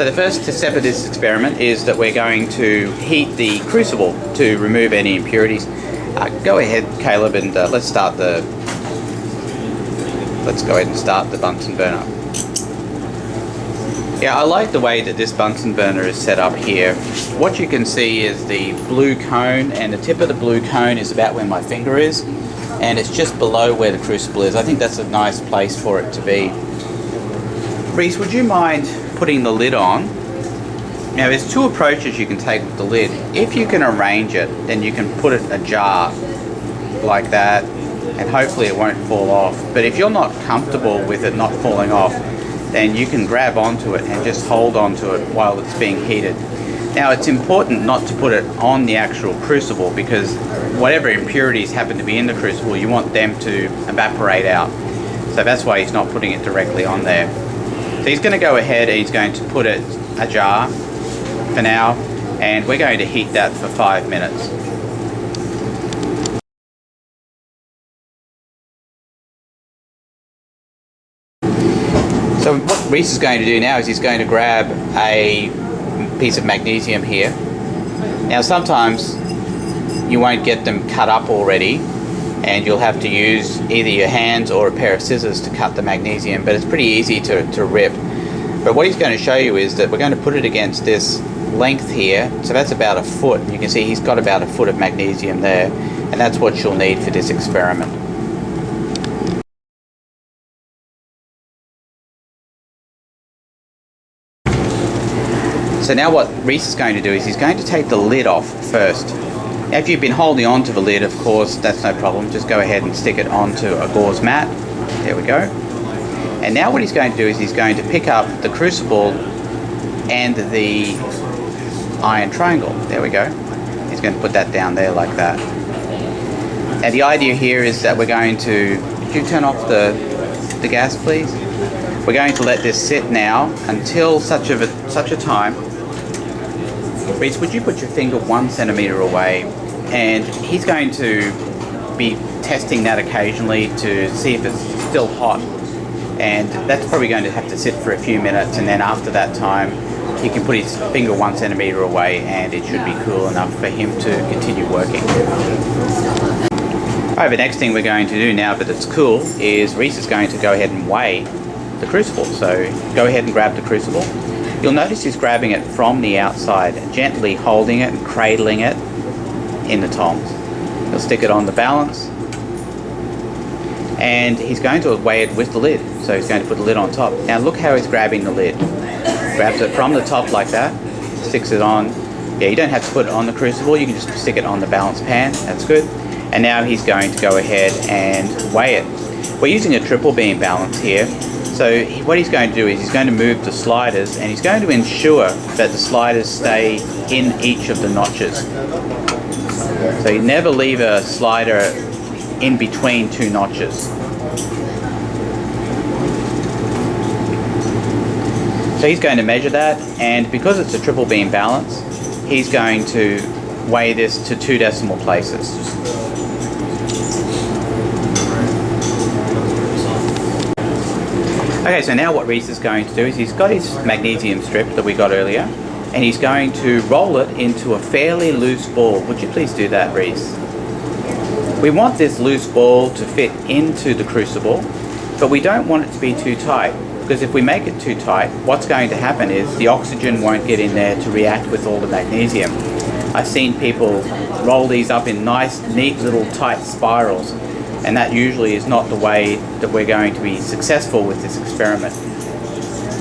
So the first step of this experiment is that we're going to heat the crucible to remove any impurities. Go ahead, Caleb, and let's go ahead and start the Bunsen burner. Yeah, I like the way that this Bunsen burner is set up here. What you can see is the blue cone, and the tip of the blue cone is about where my finger is, and it's just below where the crucible is. I think that's a nice place for it to be. Reese, would you mind putting the lid on? Now there's two approaches you can take with the lid. If you can arrange it, then you can put it in a jar like that, and hopefully it won't fall off. But if you're not comfortable with it not falling off, then you can grab onto it and just hold onto it while it's being heated. Now it's important not to put it on the actual crucible, because whatever impurities happen to be in the crucible, you want them to evaporate out. So that's why he's not putting it directly on there. So he's going to go ahead and he's going to put it in a jar for now, and we're going to heat that for 5 minutes. So what Reese is going to do now is he's going to grab a piece of magnesium here. Now sometimes you won't get them cut up already, and you'll have to use either your hands or a pair of scissors to cut the magnesium, but it's pretty easy to rip. But what he's going to show you is that we're going to put it against this length here, so that's about a foot. You can see he's got about a foot of magnesium there, and that's what you'll need for this experiment. So now what Reese is going to do is he's going to take the lid off first. Now if you've been holding on to the lid, of course, that's no problem. Just go ahead and stick it onto a gauze mat. There we go. And now what he's going to do is he's going to pick up the crucible and the iron triangle. There we go. He's going to put that down there like that. And the idea here is that we're going to... Could you turn off the gas, please? We're going to let this sit now until such a time. Reese, would you put your finger 1 centimeter away? And he's going to be testing that occasionally to see if it's still hot. And that's probably going to have to sit for a few minutes, and then after that time he can put his finger 1 centimeter away and it should be cool enough for him to continue working. Alright, the next thing we're going to do now that it's cool is Reese is going to go ahead and weigh the crucible. So go ahead and grab the crucible. You'll notice he's grabbing it from the outside, gently holding it and cradling it in the tongs. He'll stick it on the balance, and he's going to weigh it with the lid. So he's going to put the lid on top. Now look how he's grabbing the lid. Grabs it from the top like that, sticks it on. Yeah, you don't have to put it on the crucible, you can just stick it on the balance pan. That's good. And now he's going to go ahead and weigh it. We're using a triple beam balance here. So what he's going to do is he's going to move the sliders, and he's going to ensure that the sliders stay in each of the notches. So you never leave a slider in between two notches. So he's going to measure that, and because it's a triple beam balance, he's going to weigh this to 2 decimal places. Okay, so now what Reese is going to do is he's got his magnesium strip that we got earlier, and he's going to roll it into a fairly loose ball. Would you please do that, Reese? We want this loose ball to fit into the crucible, but we don't want it to be too tight, because if we make it too tight, what's going to happen is the oxygen won't get in there to react with all the magnesium. I've seen people roll these up in nice, neat little tight spirals, and that usually is not the way that we're going to be successful with this experiment.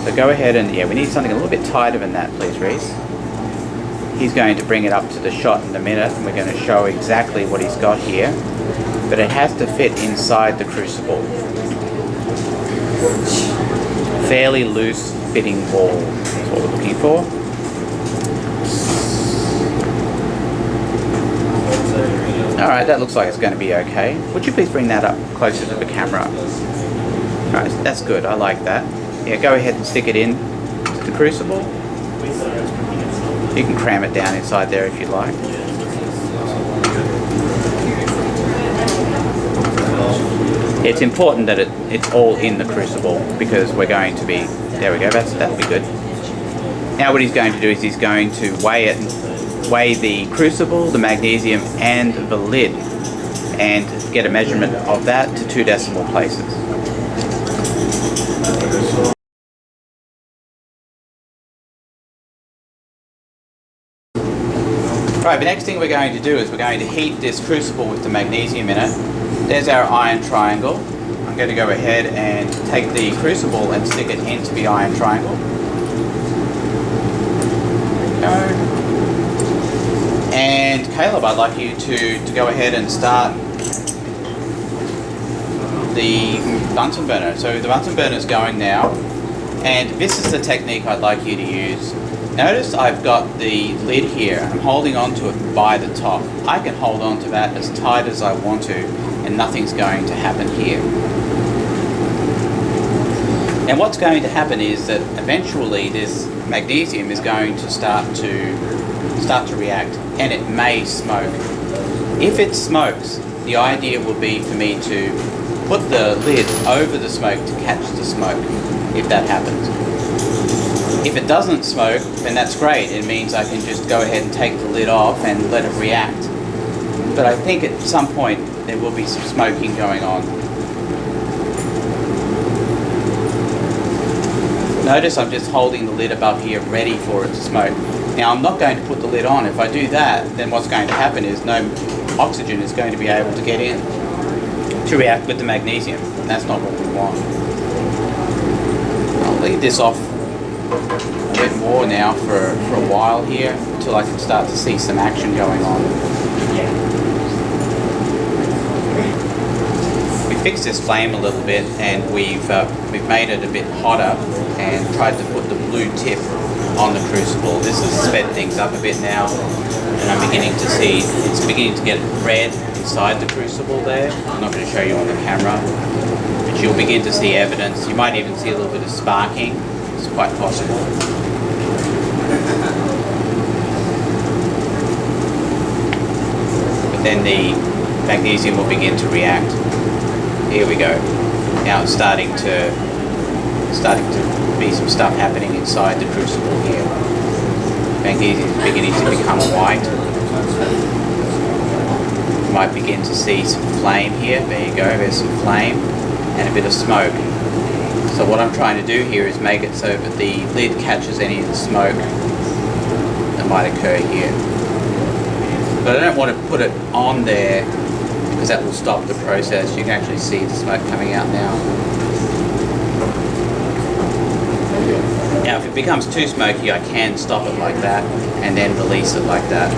So go ahead and, yeah, we need something a little bit tighter than that, please, Reese. He's going to bring it up to the shot in a minute, and we're going to show exactly what he's got here. But it has to fit inside the crucible. Fairly loose fitting ball is what we're looking for. Alright, that looks like it's going to be okay. Would you please bring that up closer to the camera? Alright, that's good, I like that. Yeah, go ahead and stick it in to the crucible. You can cram it down inside there if you like. It's important that it's all in the crucible, because we're going to be... There we go, that'll be good. Now what he's going to do is he's going to weigh the crucible, the magnesium and the lid, and get a measurement of that to 2 decimal places. Right, the next thing we're going to do is we're going to heat this crucible with the magnesium in it. There's our iron triangle. I'm going to go ahead and take the crucible and stick it into the iron triangle. There we go. And Caleb, I'd like you to go ahead and start the Bunsen burner. So the Bunsen burner is going now, and this is the technique I'd like you to use. Notice I've got the lid here. I'm holding onto it by the top. I can hold on to that as tight as I want to, and nothing's going to happen here. And what's going to happen is that eventually this magnesium is going to start to react, and it may smoke. If it smokes, the idea will be for me to put the lid over the smoke to catch the smoke, if that happens. If it doesn't smoke, then that's great. It means I can just go ahead and take the lid off and let it react. But I think at some point there will be some smoking going on. Notice I'm just holding the lid above here ready for it to smoke. Now I'm not going to put the lid on. If I do that, then what's going to happen is no oxygen is going to be able to get in to react with the magnesium. And that's not what we want. I'll leave this off a bit more now for a while here until I can start to see some action going on. We fixed this flame a little bit, and we've made it a bit hotter and tried to put the blue tip on the crucible. This has sped things up a bit now, and I'm beginning to see it's beginning to get red inside the crucible there. I'm not going to show you on the camera, but you'll begin to see evidence. You might even see a little bit of sparking. It's quite possible. But then the magnesium will begin to react. Here we go. Now it's starting to be some stuff happening inside the crucible here. Magnesium is beginning to become white. You might begin to see some flame here. There you go, there's some flame and a bit of smoke. So what I'm trying to do here is make it so that the lid catches any of the smoke that might occur here. But I don't want to put it on there because that will stop the process. You can actually see the smoke coming out now. Now if it becomes too smoky, I can stop it like that and then release it like that.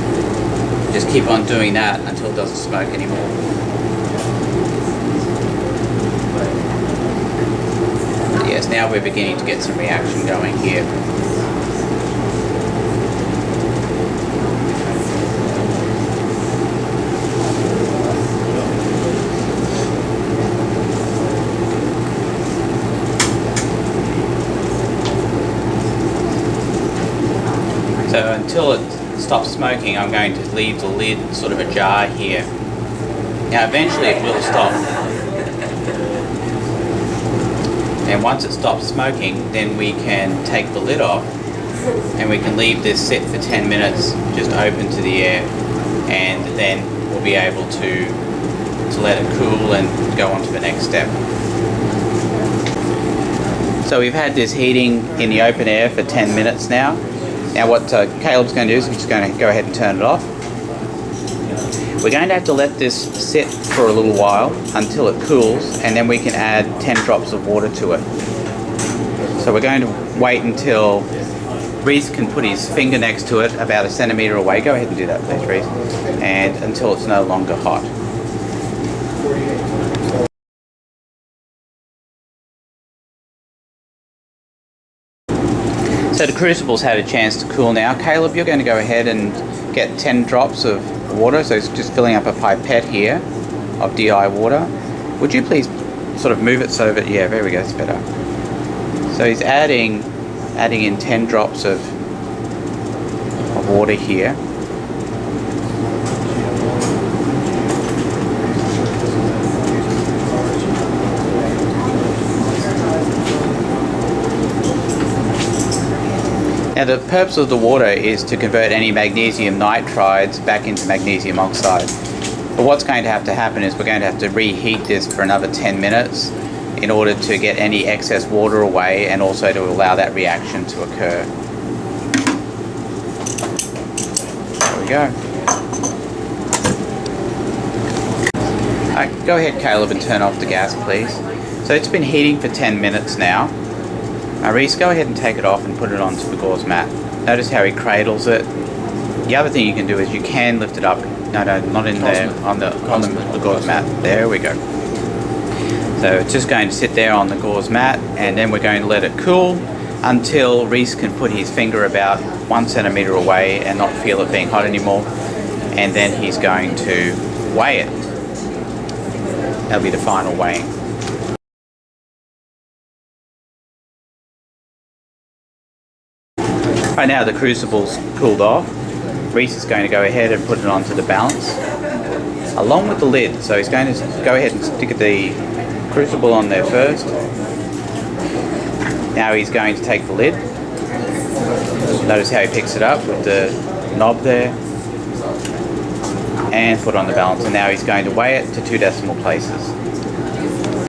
Just keep on doing that until it doesn't smoke anymore. Yes, now we're beginning to get some reaction going here. So until it stops smoking, I'm going to leave the lid sort of ajar here. Now eventually it will stop. And once it stops smoking, then we can take the lid off and we can leave this sit for 10 minutes just open to the air, and then we'll be able to let it cool and go on to the next step. So we've had this heating in the open air for 10 minutes now. Now what Caleb's going to do is I'm just going to go ahead and turn it off. We're going to have to let this sit for a little while until it cools, and then we can add 10 drops of water to it. So we're going to wait until Reese can put his finger next to it about 1 centimetre away. Go ahead and do that please, Reese. And until it's no longer hot. So the crucible's had a chance to cool now. Caleb, you're going to go ahead and get 10 drops of water, so it's just filling up a pipette here of DI water. Would you please sort of move it so that, yeah, there we go, it's better. So he's adding in 10 drops of water here. Now the purpose of the water is to convert any magnesium nitrides back into magnesium oxide. But what's going to happen is we're going to have to reheat this for another 10 minutes in order to get any excess water away and also to allow that reaction to occur. There we go. Go ahead, Caleb, and turn off the gas, please. So it's been heating for 10 minutes now. Reese, go ahead and take it off and put it onto the gauze mat. Notice how he cradles it. The other thing you can do is you can lift it up. No, not in there, on the gauze mat. There we go. So it's just going to sit there on the gauze mat, and then we're going to let it cool until Reese can put his finger about 1 centimetre away and not feel it being hot anymore. And then he's going to weigh it. That'll be the final weighing. Right now the crucible's cooled off. Reese is going to go ahead and put it onto the balance along with the lid. So he's going to go ahead and stick the crucible on there first. Now he's going to take the lid. Notice how he picks it up with the knob there and put it on the balance. And now he's going to weigh it to 2 decimal places.